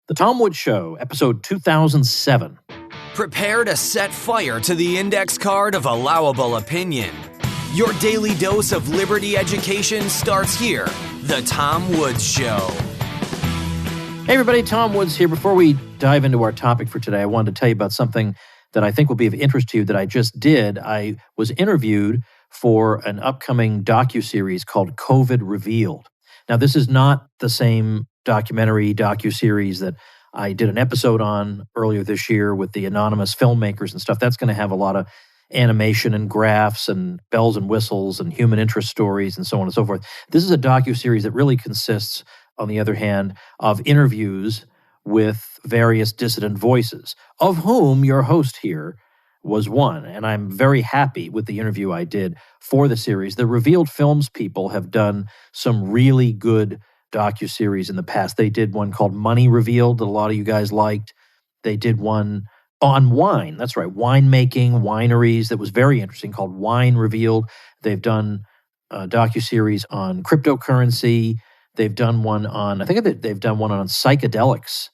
The Tom Woods Show, episode 2007. Prepare to set fire to the index card of allowable opinion. Your daily dose of liberty education starts here. The Tom Woods Show. Hey everybody, Tom Woods here. Before we dive into our topic for today, I wanted to tell you about something that I think will be of interest to you that I just did. I was interviewed for an upcoming docuseries called COVID Revealed. Now, this is not the same docuseries that I did an episode on earlier this year with the anonymous filmmakers and stuff. That's going to have a lot of animation and graphs and bells and whistles and human interest stories and so on and so forth. This is a docuseries that really consists, on the other hand, of interviews with various dissident voices, of whom your host here was one. And I'm very happy with the interview I did for the series. The Revealed Films people have done some really good docuseries in the past. They did one called Money Revealed that a lot of you guys liked. They did one on wine. That's right, winemaking, wineries. That was very interesting, called Wine Revealed. They've done a docuseries on cryptocurrency. They've done one on, I think they've done one on psychedelics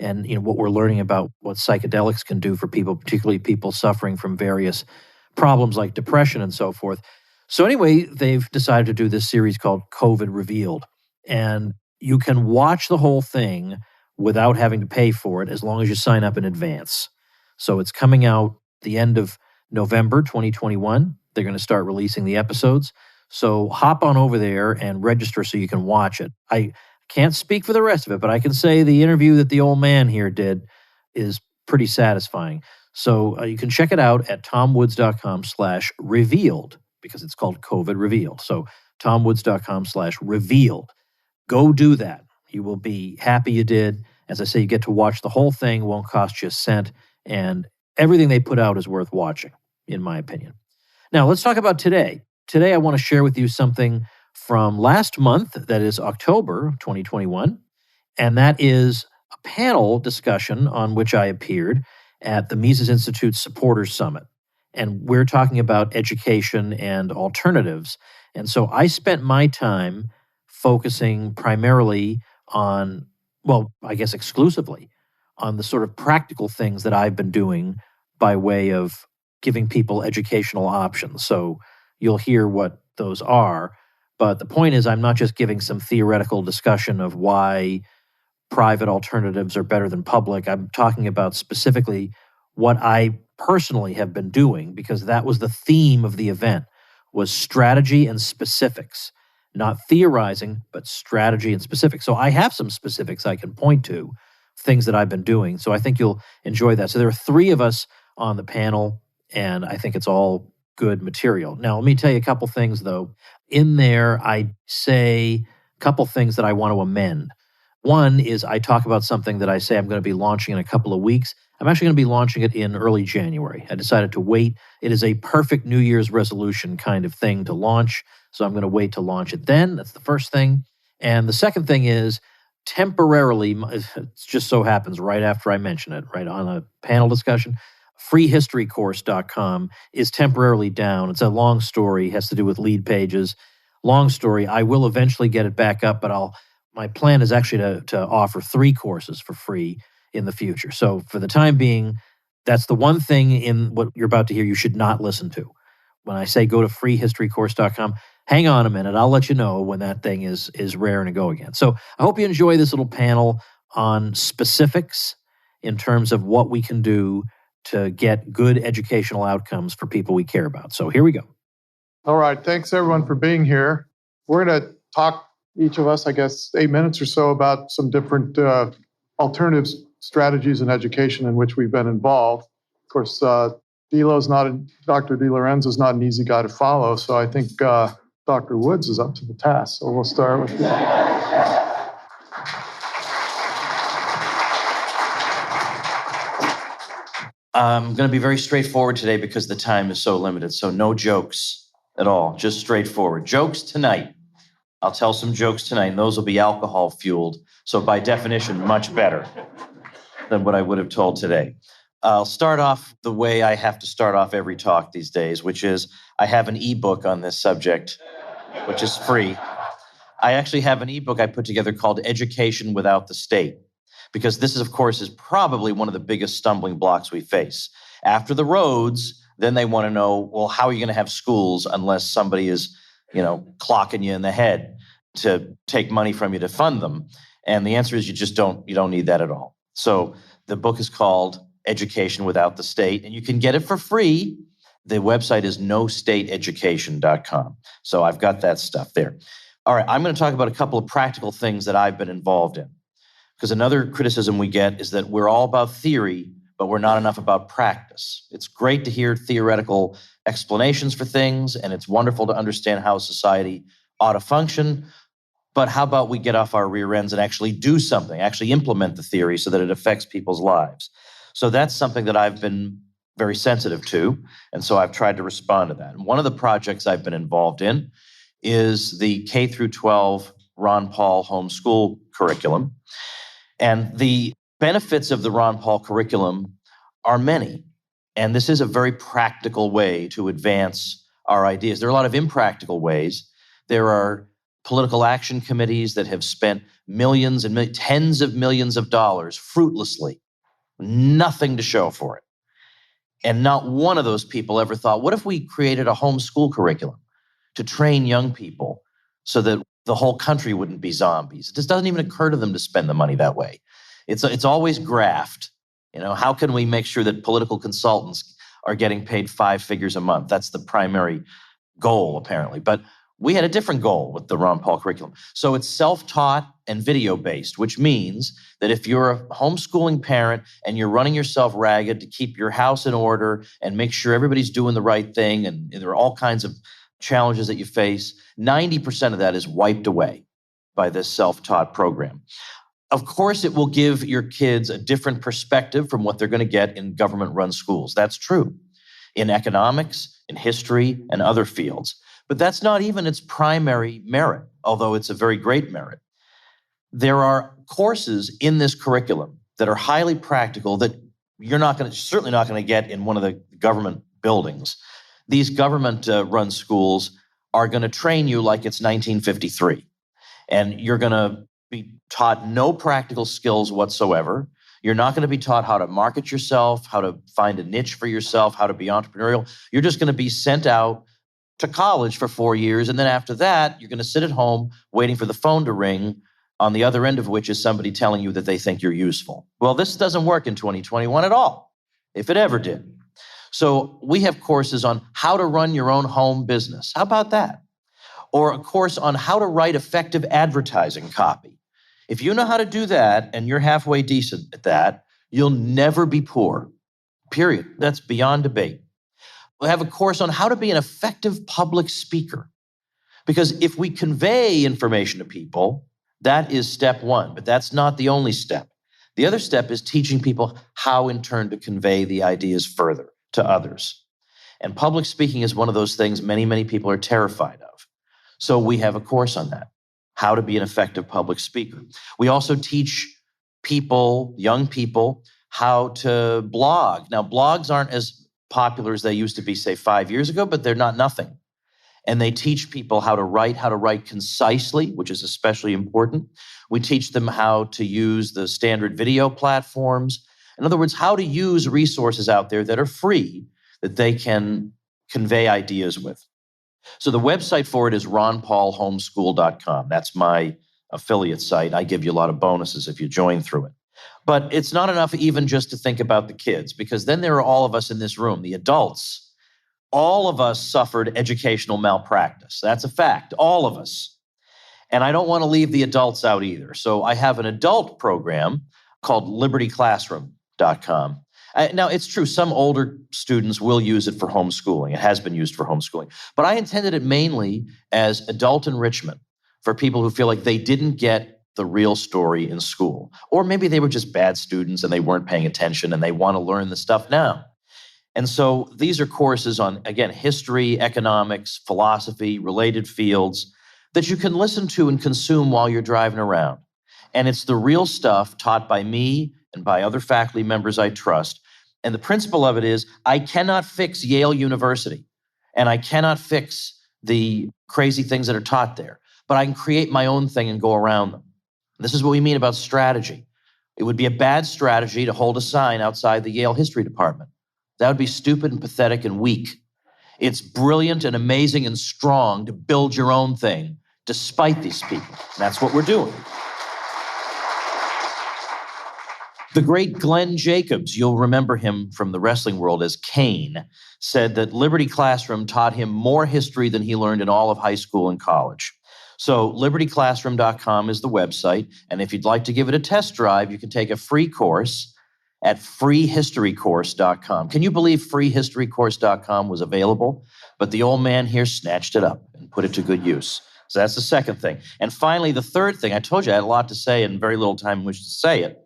and what we're learning about what psychedelics can do for people, particularly people suffering from various problems like depression and so forth. So anyway, they've decided to do this series called COVID Revealed. And you can watch the whole thing without having to pay for it as long as you sign up in advance. So it's coming out the end of November 2021. They're going to start releasing the episodes. So hop on over there and register so you can watch it. I can't speak for the rest of it, but I can say the interview that the old man here did is pretty satisfying. So you can check it out at tomwoods.com/revealed because it's called COVID Revealed. So tomwoods.com/revealed. Go do that. You will be happy you did. As I say, you get to watch the whole thing, won't cost you a cent, and everything they put out is worth watching, in my opinion. Now, let's talk about today. Today, I want to share with you something from last month, that is October 2021, and that is a panel discussion on which I appeared at the Mises Institute Supporters Summit. And we're talking about education and alternatives. And so I spent my time focusing primarily on, well, I guess exclusively on the sort of practical things that I've been doing by way of giving people educational options. So you'll hear what those are. But the point is, I'm not just giving some theoretical discussion of why private alternatives are better than public. I'm talking about specifically what I personally have been doing, because that was the theme of the event, was strategy and specifics. Not theorizing, but strategy and specifics. So I have some specifics I can point to, things that I've been doing. So I think you'll enjoy that. So there are three of us on the panel, and I think it's all good material. Now, let me tell you a couple things, though. In there, I say a couple things that I want to amend. One is I talk about something that I say I'm going to be launching in a couple of weeks. I'm actually going to be launching it in early January. I decided to wait. It is a perfect New Year's resolution kind of thing to launch. So I'm going to wait to launch it then. That's the first thing. And the second thing is temporarily, it just so happens right after I mention it, right on a panel discussion, freehistorycourse.com is temporarily down. It's a long story, has to do with lead pages. Long story. I will eventually get it back up, but my plan is actually to offer 3 courses for free in the future. So for the time being, that's the one thing in what you're about to hear you should not listen to. When I say go to freehistorycourse.com, hang on a minute. I'll let you know when that thing is raring to go again. So I hope you enjoy this little panel on specifics in terms of what we can do to get good educational outcomes for people we care about. So here we go. All right. Thanks, everyone, for being here. We're going to talk, each of us, I guess, 8 minutes or so about some different alternatives, strategies in education in which we've been involved. Of course, Dr. DiLorenzo is not an easy guy to follow, so I think Dr. Woods is up to the task. So we'll start with that. I'm going to be very straightforward today because the time is so limited. So no jokes at all, just straightforward. Jokes tonight. I'll tell some jokes tonight, and those will be alcohol fueled. So by definition, much better than what I would have told today. I'll start off the way I have to start off every talk these days, which is I have an ebook on this subject, which is free. I actually have an ebook I put together called Education Without the State. because this is, of course, is probably one of the biggest stumbling blocks we face. After the roads, then they want to know, well, how are you going to have schools unless somebody is, clocking you in the head to take money from you to fund them? And the answer is you don't need that at all. So the book is called Education Without the State, and you can get it for free. The website is nostateeducation.com. So I've got that stuff there. All right, I'm going to talk about a couple of practical things that I've been involved in. Because another criticism we get is that we're all about theory, but we're not enough about practice. It's great to hear theoretical explanations for things, and it's wonderful to understand how society ought to function. But how about we get off our rear ends and actually do something, actually implement the theory so that it affects people's lives? So that's something that I've been very sensitive to, and so I've tried to respond to that. And one of the projects I've been involved in is the K through 12 Ron Paul homeschool curriculum. And the benefits of the Ron Paul curriculum are many. And this is a very practical way to advance our ideas. There are a lot of impractical ways. There are political action committees that have spent millions and tens of millions of dollars fruitlessly, nothing to show for it. And not one of those people ever thought, what if we created a homeschool curriculum to train young people so that the whole country wouldn't be zombies? It just doesn't even occur to them to spend the money that way. It's always graft. How can we make sure that political consultants are getting paid 5 figures a month? That's the primary goal, apparently. But we had a different goal with the Ron Paul curriculum. So it's self-taught and video-based, which means that if you're a homeschooling parent and you're running yourself ragged to keep your house in order and make sure everybody's doing the right thing, and there are all kinds of challenges that you face, 90% of that is wiped away by this self-taught program. Of course, it will give your kids a different perspective from what they're going to get in government-run schools. That's true. In economics, in history, and other fields. But that's not even its primary merit, although it's a very great merit. There are courses in this curriculum that are highly practical that you're certainly not going to get in one of the government buildings. These government-run schools are going to train you like it's 1953. And you're going to be taught no practical skills whatsoever. You're not going to be taught how to market yourself, how to find a niche for yourself, how to be entrepreneurial. You're just going to be sent out to college for 4 years. And then after that, you're going to sit at home waiting for the phone to ring, on the other end of which is somebody telling you that they think you're useful. Well, this doesn't work in 2021 at all, if it ever did. So we have courses on how to run your own home business. How about that? Or a course on how to write effective advertising copy. If you know how to do that and you're halfway decent at that, you'll never be poor, period. That's beyond debate. We'll have a course on how to be an effective public speaker. Because if we convey information to people, that is step one, but that's not the only step. The other step is teaching people how in turn to convey the ideas further to others. And public speaking is one of those things many, many people are terrified of. So we have a course on that, how to be an effective public speaker. We also teach people, young people, how to blog. Now, blogs aren't as popular as they used to be, say, 5 years ago, but they're not nothing. And they teach people how to write concisely, which is especially important. We teach them how to use the standard video platforms. In other words, how to use resources out there that are free, that they can convey ideas with. So the website for it is ronpaulhomeschool.com. That's my affiliate site. I give you a lot of bonuses if you join through it. But it's not enough even just to think about the kids, because then there are all of us in this room, the adults. All of us suffered educational malpractice. That's a fact, all of us. And I don't want to leave the adults out either. So I have an adult program called libertyclassroom.com. Now, it's true, some older students will use it for homeschooling. It has been used for homeschooling. But I intended it mainly as adult enrichment for people who feel like they didn't get the real story in school. Or maybe they were just bad students and they weren't paying attention and they want to learn the stuff now. And so these are courses on, again, history, economics, philosophy, related fields that you can listen to and consume while you're driving around. And it's the real stuff taught by me and by other faculty members I trust. And the principle of it is I cannot fix Yale University and I cannot fix the crazy things that are taught there, but I can create my own thing and go around them. This is what we mean about strategy. It would be a bad strategy to hold a sign outside the Yale history department. That would be stupid and pathetic and weak. It's brilliant and amazing and strong to build your own thing despite these people. That's what we're doing. The great Glenn Jacobs, you'll remember him from the wrestling world as Kane, said that Liberty Classroom taught him more history than he learned in all of high school and college. So libertyclassroom.com is the website, and if you'd like to give it a test drive, you can take a free course at freehistorycourse.com. Can you believe freehistorycourse.com was available? But the old man here snatched it up and put it to good use. So that's the second thing. And finally, the third thing, I told you I had a lot to say and very little time in which to say it.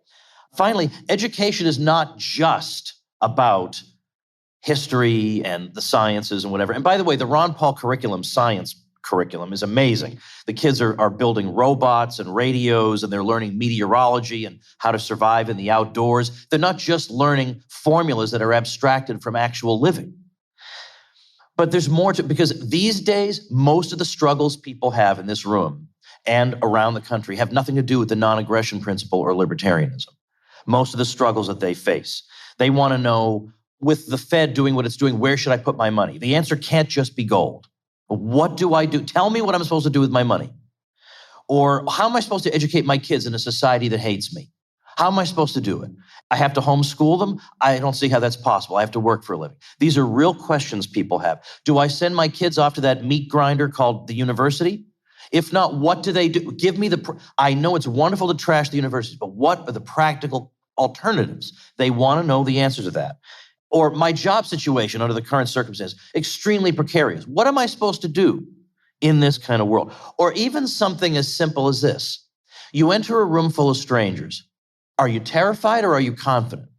Finally, education is not just about history and the sciences and whatever. And by the way, the Ron Paul curriculum, science curriculum, is amazing. The kids are building robots and radios, and they're learning meteorology and how to survive in the outdoors. They're not just learning formulas that are abstracted from actual living. But there's more to it, because these days, most of the struggles people have in this room and around the country have nothing to do with the non-aggression principle or libertarianism. Most of the struggles that they face. They want to know, with the Fed doing what it's doing, where should I put my money? The answer can't just be gold. What do I do? Tell me what I'm supposed to do with my money. Or how am I supposed to educate my kids in a society that hates me? How am I supposed to do it? I have to homeschool them? I don't see how that's possible. I have to work for a living. These are real questions people have. Do I send my kids off to that meat grinder called the university? If not, what do they do? Give me I know it's wonderful to trash the universities, but what are the practical alternatives? They want to know the answer to that. Or my job situation under the current circumstances, extremely precarious. What am I supposed to do in this kind of world? Or even something as simple as this. You enter a room full of strangers. Are you terrified or are you confident?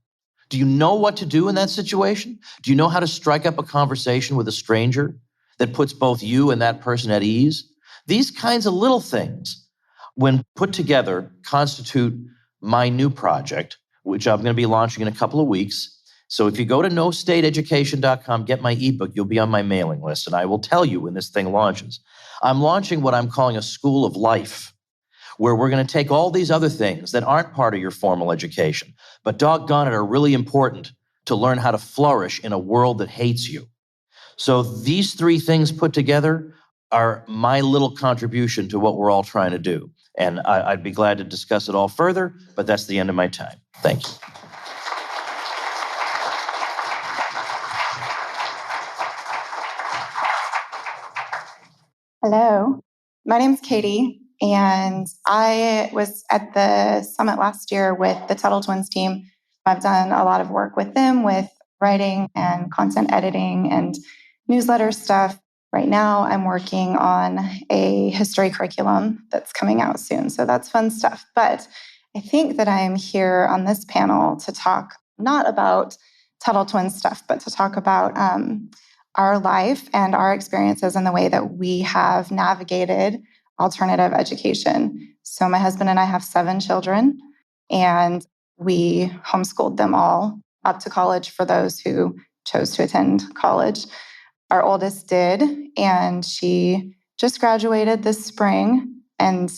Do you know what to do in that situation? Do you know how to strike up a conversation with a stranger that puts both you and that person at ease? These kinds of little things, when put together, constitute my new project, which I'm going to be launching in a couple of weeks. So if you go to nostateeducation.com, get my ebook, you'll be on my mailing list, and I will tell you when this thing launches. I'm launching what I'm calling a school of life, where we're going to take all these other things that aren't part of your formal education, but doggone it, are really important to learn how to flourish in a world that hates you. So these three things put together are my little contribution to what we're all trying to do. And I'd be glad to discuss it all further, but that's the end of my time. Thank you. Hello, my name's Katie, and I was at the summit last year with the Tuttle Twins team. I've done a lot of work with them with writing and content editing and newsletter stuff. Right now, I'm working on a history curriculum that's coming out soon, so that's fun stuff. But I think that I am here on this panel to talk not about Tuttle Twins stuff, but to talk about our life and our experiences and the way that we have navigated alternative education. So my husband and I have 7 children, and we homeschooled them all up to college for those who chose to attend college. Our oldest did, and she just graduated this spring. And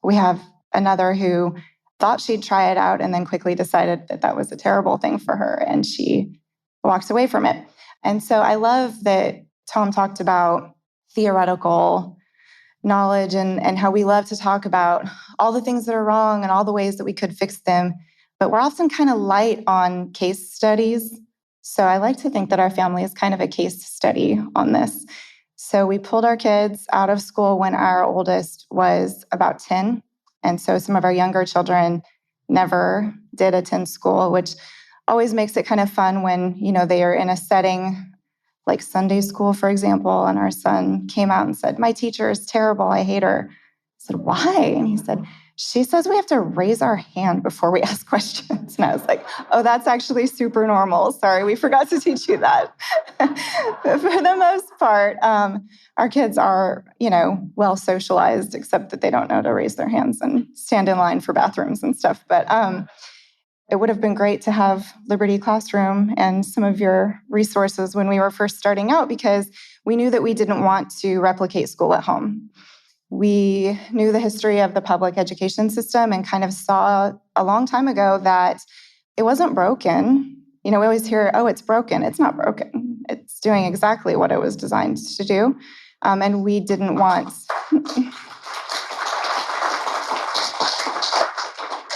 we have another who thought she'd try it out and then quickly decided that that was a terrible thing for her, and she walked away from it. And so I love that Tom talked about theoretical knowledge and how we love to talk about all the things that are wrong and all the ways that we could fix them. But we're often kind of light on case studies. So I like to think that our family is kind of a case study on this. So we pulled our kids out of school when our oldest was about 10. And so some of our younger children never did attend school, which always makes it kind of fun when, they are in a setting like Sunday school, for example, and our son came out and said, "My teacher is terrible. I hate her." I said, "Why?" And he said, "She says we have to raise our hand before we ask questions." And I was like, "Oh, that's actually super normal. Sorry, we forgot to teach you that." But for the most part, our kids are, well socialized, except that they don't know to raise their hands and stand in line for bathrooms and stuff. But it would have been great to have Liberty Classroom and some of your resources when we were first starting out, because we knew that we didn't want to replicate school at home. We knew the history of the public education system and kind of saw a long time ago that it wasn't broken. We always hear, oh, it's broken. It's not broken. It's doing exactly what it was designed to do. And we didn't want...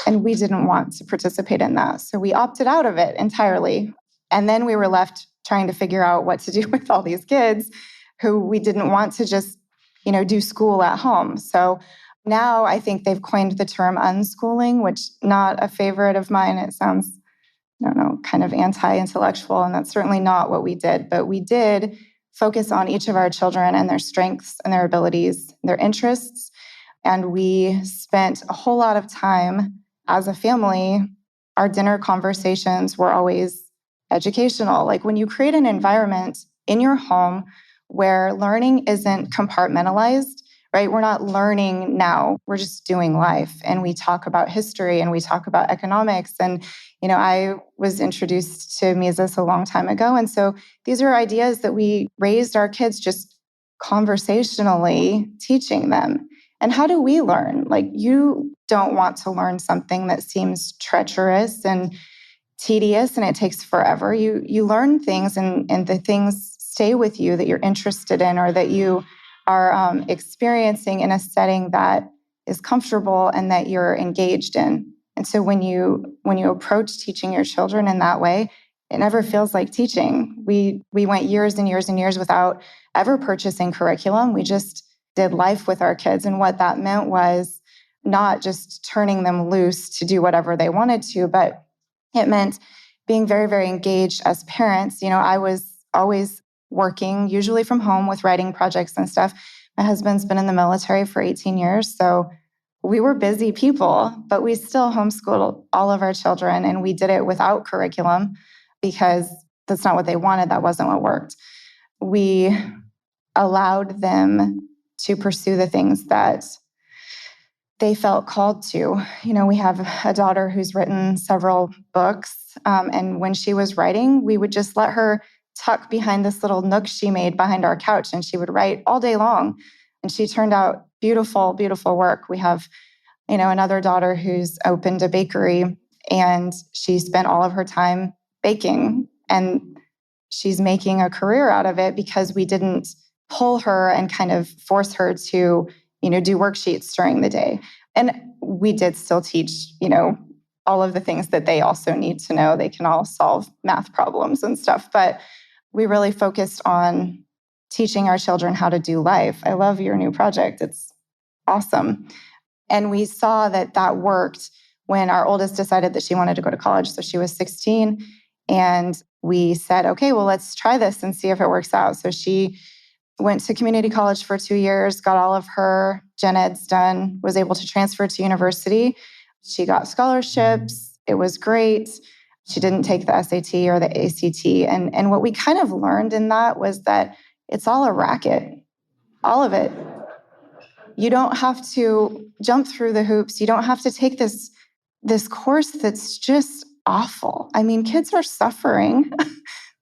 And we didn't want to participate in that. So we opted out of it entirely. And then we were left trying to figure out what to do with all these kids who we didn't want to just, do school at home. So now I think they've coined the term unschooling, which not a favorite of mine. It sounds, kind of anti-intellectual, and that's certainly not what we did. But we did focus on each of our children and their strengths and their abilities, their interests. And we spent a whole lot of time as a family. Our dinner conversations were always educational. Like when you create an environment in your home where learning isn't compartmentalized, right? We're not learning now, we're just doing life. And we talk about history and we talk about economics. And, I was introduced to Mises a long time ago. And so these are ideas that we raised our kids just conversationally teaching them. And how do we learn? Like, you don't want to learn something that seems treacherous and tedious and it takes forever. You learn things and the things stay with you that you're interested in or that you are experiencing in a setting that is comfortable and that you're engaged in. And so when you approach teaching your children in that way, it never feels like teaching. We went years and years and years without ever purchasing curriculum. We just did life with our kids. And what that meant was not just turning them loose to do whatever they wanted to, but it meant being very, very engaged as parents. I was always working, usually from home with writing projects and stuff. My husband's been in the military for 18 years. So we were busy people, but we still homeschooled all of our children. And we did it without curriculum because that's not what they wanted. That wasn't what worked. We allowed them to pursue the things that they felt called to. We have a daughter who's written several books. And when she was writing, we would just let her tuck behind this little nook she made behind our couch, and she would write all day long. And she turned out beautiful, beautiful work. We have, another daughter who's opened a bakery, and she spent all of her time baking. And she's making a career out of it because we didn't pull her and kind of force her to, do worksheets during the day. And we did still teach, all of the things that they also need to know. They can all solve math problems and stuff. But we really focused on teaching our children how to do life. I love your new project. It's awesome. And we saw that worked when our oldest decided that she wanted to go to college. So she was 16. And we said, okay, well, let's try this and see if it works out. So she went to community college for 2 years, got all of her gen eds done, was able to transfer to university. She got scholarships. It was great. She didn't take the SAT or the ACT. And what we kind of learned in that was that it's all a racket, all of it. You don't have to jump through the hoops. You don't have to take this course that's just awful. I mean, kids are suffering.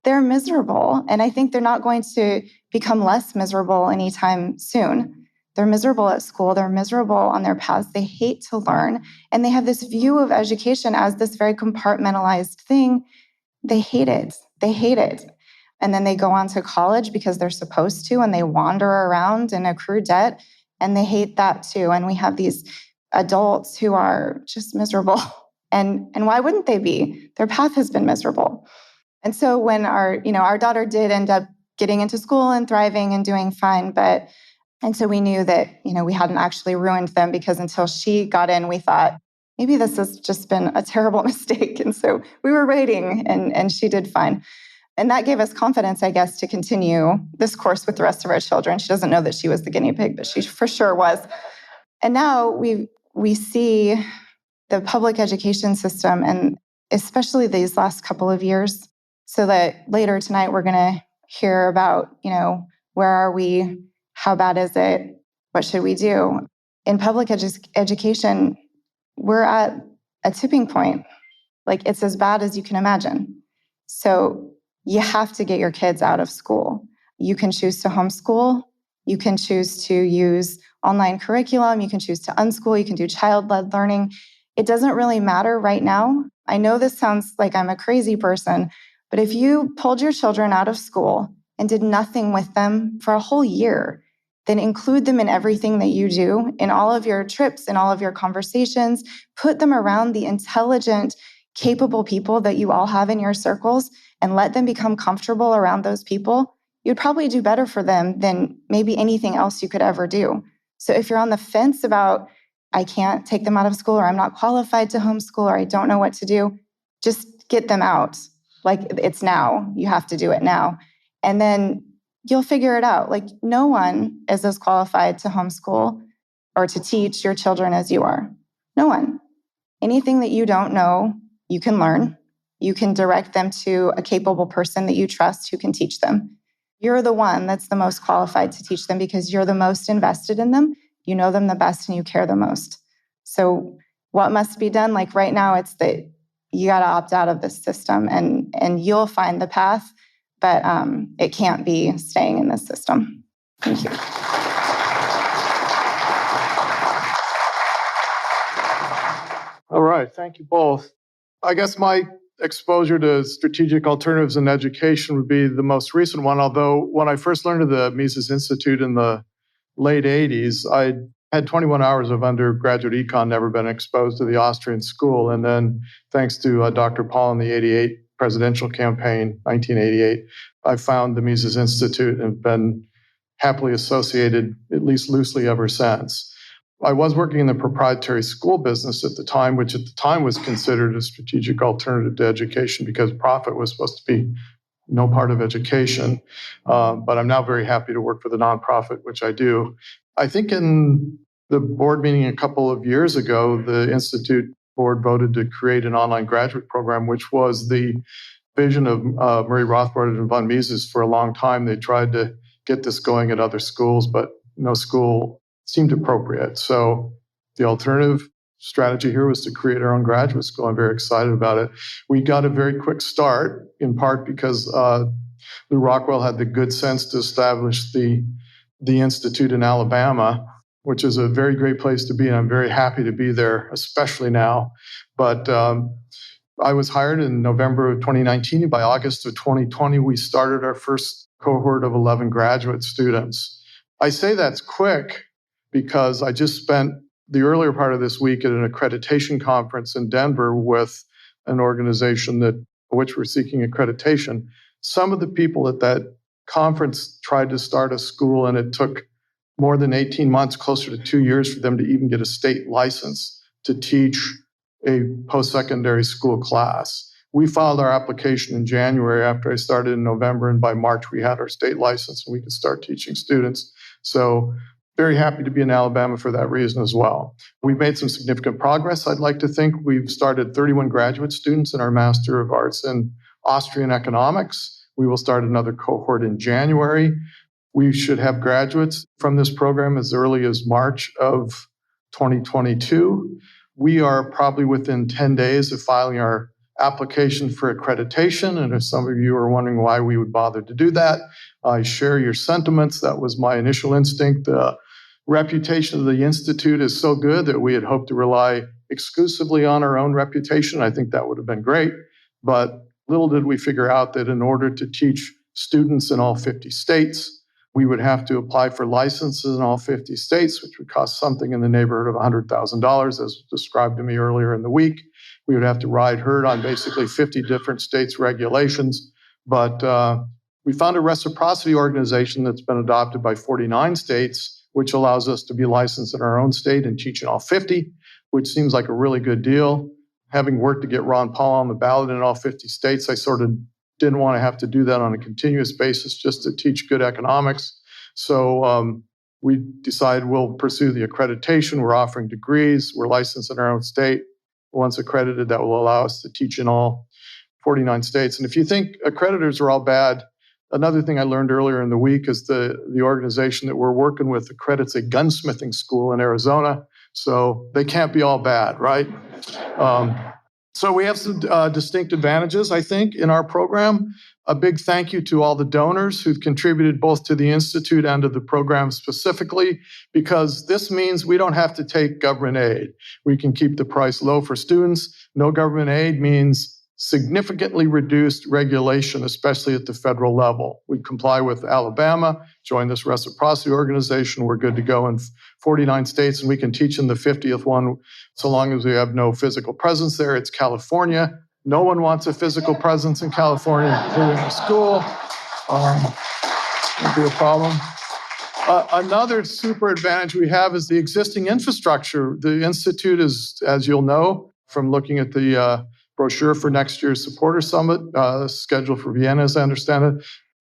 They're miserable. And I think they're not going to become less miserable anytime soon. They're miserable at school. They're miserable on their paths. They hate to learn. And they have this view of education as this very compartmentalized thing. They hate it. They hate it. And then they go on to college because they're supposed to, and they wander around and accrue debt. And they hate that too. And we have these adults who are just miserable. And why wouldn't they be? Their path has been miserable. And so when our daughter did end up getting into school and thriving and doing fine, and so we knew that, we hadn't actually ruined them, because until she got in, we thought, maybe this has just been a terrible mistake. And so we were waiting, and she did fine. And that gave us confidence, I guess, to continue this course with the rest of our children. She doesn't know that she was the guinea pig, but she for sure was. And now we see the public education system, and especially these last couple of years, so that later tonight we're going to hear about, where are we? How bad is it? What should we do? In public education, we're at a tipping point. Like, it's as bad as you can imagine. So you have to get your kids out of school. You can choose to homeschool. You can choose to use online curriculum. You can choose to unschool. You can do child-led learning. It doesn't really matter right now. I know this sounds like I'm a crazy person, but if you pulled your children out of school and did nothing with them for a whole year, then include them in everything that you do, in all of your trips, in all of your conversations, put them around the intelligent, capable people that you all have in your circles, and let them become comfortable around those people, you'd probably do better for them than maybe anything else you could ever do. So if you're on the fence about, I can't take them out of school, or I'm not qualified to homeschool, or I don't know what to do, just get them out. Like, it's now. You have to do it now. And then you'll figure it out. Like, no one is as qualified to homeschool or to teach your children as you are. No one. Anything that you don't know, you can learn. You can direct them to a capable person that you trust who can teach them. You're the one that's the most qualified to teach them because you're the most invested in them. You know them the best and you care the most. So what must be done? Like right now, it's that you got to opt out of this system and you'll find the path, but it can't be staying in this system. Thank you. All right, thank you both. I guess my exposure to strategic alternatives in education would be the most recent one, although when I first learned of the Mises Institute in the late 80s, I had 21 hours of undergraduate econ, never been exposed to the Austrian school. And then thanks to Dr. Paul in the 88 presidential campaign, 1988, I found the Mises Institute and been happily associated, at least loosely, ever since. I was working in the proprietary school business at the time, which at the time was considered a strategic alternative to education because profit was supposed to be no part of education. But I'm now very happy to work for the nonprofit, which I do. I think in the board meeting a couple of years ago, the Institute board voted to create an online graduate program, which was the vision of Murray Rothbard and von Mises for a long time. They tried to get this going at other schools, but no school seemed appropriate. So the alternative strategy here was to create our own graduate school. I'm very excited about it. We got a very quick start, in part because Lou Rockwell had the good sense to establish the Institute in Alabama, which is a very great place to be, and I'm very happy to be there, especially now. But I was hired in November of 2019. By August of 2020, we started our first cohort of 11 graduate students. I say that's quick because I just spent the earlier part of this week at an accreditation conference in Denver with an organization that which we're seeking accreditation. Some of the people at that conference tried to start a school, and it took more than 18 months, closer to 2 years, for them to even get a state license to teach a post-secondary school class. We filed our application in January after I started in November, and by March we had our state license and we could start teaching students. So very happy to be in Alabama for that reason as well. We've made some significant progress. I'd like to think we've started 31 graduate students in our Master of Arts in Austrian Economics. We will start another cohort in January. We should have graduates from this program as early as March of 2022. We are probably within 10 days of filing our application for accreditation. And if some of you are wondering why we would bother to do that, I share your sentiments. That was my initial instinct. The reputation of the Institute is so good that we had hoped to rely exclusively on our own reputation. I think that would have been great. But little did we figure out that in order to teach students in all 50 states, we would have to apply for licenses in all 50 states, which would cost something in the neighborhood of $100,000, as was described to me earlier in the week. We would have to ride herd on basically 50 different states' regulations. But we found a reciprocity organization that's been adopted by 49 states, which allows us to be licensed in our own state and teach in all 50, which seems like a really good deal. Having worked to get Ron Paul on the ballot in all 50 states, I sort of didn't want to have to do that on a continuous basis just to teach good economics. So we decided we'll pursue the accreditation. We're offering degrees. We're licensed in our own state. Once accredited, that will allow us to teach in all 49 states. And if you think accreditors are all bad, another thing I learned earlier in the week is the organization that we're working with accredits a gunsmithing school in Arizona. So they can't be all bad, right? So we have some distinct advantages, I think, in our program. A big thank you to all the donors who've contributed both to the Institute and to the program specifically, because this means we don't have to take government aid. We can keep the price low for students. No government aid means significantly reduced regulation, especially at the federal level. We comply with Alabama, join this reciprocity organization. We're good to go in 49 states, and we can teach in the 50th one so long as we have no physical presence there. It's California. No one wants a physical presence in California, including the school. Won't be a problem. Another super advantage we have is the existing infrastructure. The Institute is, as you'll know, from looking at the brochure for next year's Supporter Summit, scheduled for Vienna, as I understand it.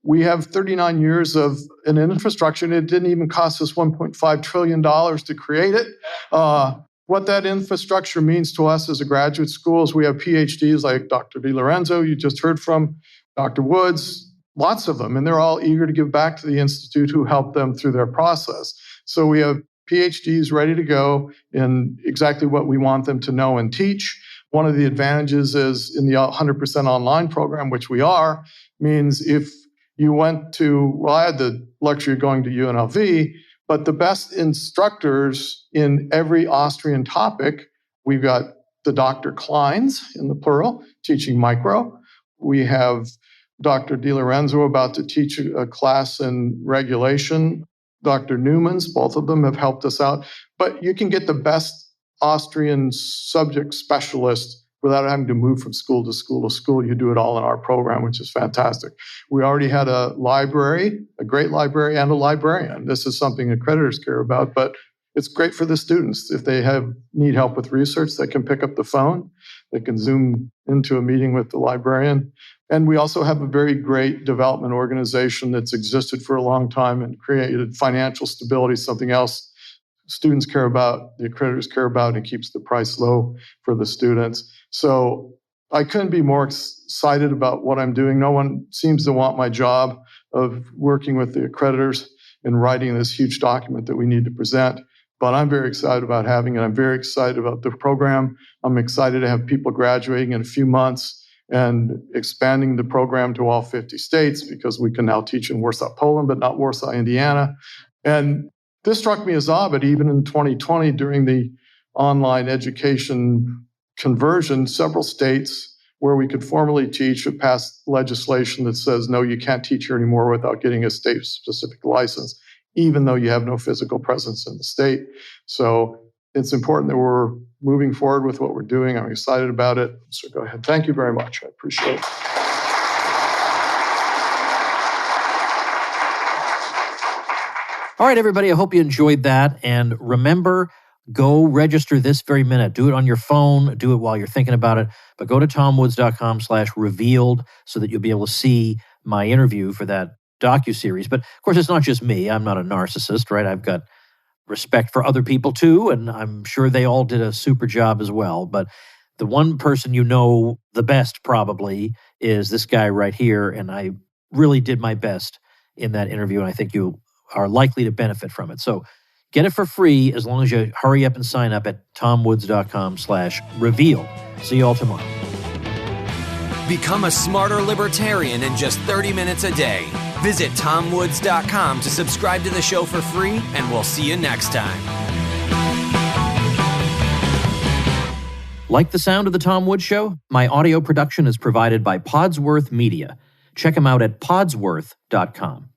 We have 39 years of an infrastructure, and it didn't even cost us $1.5 trillion to create it. What that infrastructure means to us as a graduate school is we have PhDs like Dr. DiLorenzo, you just heard from, Dr. Woods, lots of them, and they're all eager to give back to the Institute who helped them through their process. So we have PhDs ready to go in exactly what we want them to know and teach. One of the advantages is in the 100% online program, which we are, means if you went to, well, I had the luxury of going to UNLV, but the best instructors in every Austrian topic, we've got the Dr. Kleins, in the plural, teaching micro. We have Dr. DiLorenzo about to teach a class in regulation. Dr. Newman's, both of them have helped us out. But you can get the best Austrian subject specialist without having to move from school to school to school. You do it all in our program, which is fantastic. We already had a library, a great library, and a librarian. This is something accreditors care about, but it's great for the students. If they need help with research, they can pick up the phone. They can Zoom into a meeting with the librarian. And we also have a very great development organization that's existed for a long time and created financial stability, something else students care about, the accreditors care about, and keeps the price low for the students. So I couldn't be more excited about what I'm doing. No one seems to want my job of working with the accreditors and writing this huge document that we need to present. But I'm very excited about having it. I'm very excited about the program. I'm excited to have people graduating in a few months and expanding the program to all 50 states, because we can now teach in Warsaw, Poland, but not Warsaw, Indiana. And this struck me as odd, but even in 2020, during the online education conversion, several states where we could formally teach have passed legislation that says, no, you can't teach here anymore without getting a state-specific license, even though you have no physical presence in the state. So it's important that we're moving forward with what we're doing. I'm excited about it. So go ahead. Thank you very much. I appreciate it. All right, everybody, I hope you enjoyed that. And remember, go register this very minute. Do it on your phone. Do it while you're thinking about it. But go to tomwoods.com/revealed so that you'll be able to see my interview for that docuseries. But, of course, it's not just me. I'm not a narcissist, right? I've got respect for other people, too, and I'm sure they all did a super job as well. But the one person you know the best probably is this guy right here, and I really did my best in that interview, and I think you are likely to benefit from it. So get it for free as long as you hurry up and sign up at tomwoods.com/reveal. See you all tomorrow. Become a smarter libertarian in just 30 minutes a day. Visit tomwoods.com to subscribe to the show for free, and we'll see you next time. Like the sound of The Tom Woods Show? My audio production is provided by Podsworth Media. Check them out at podsworth.com.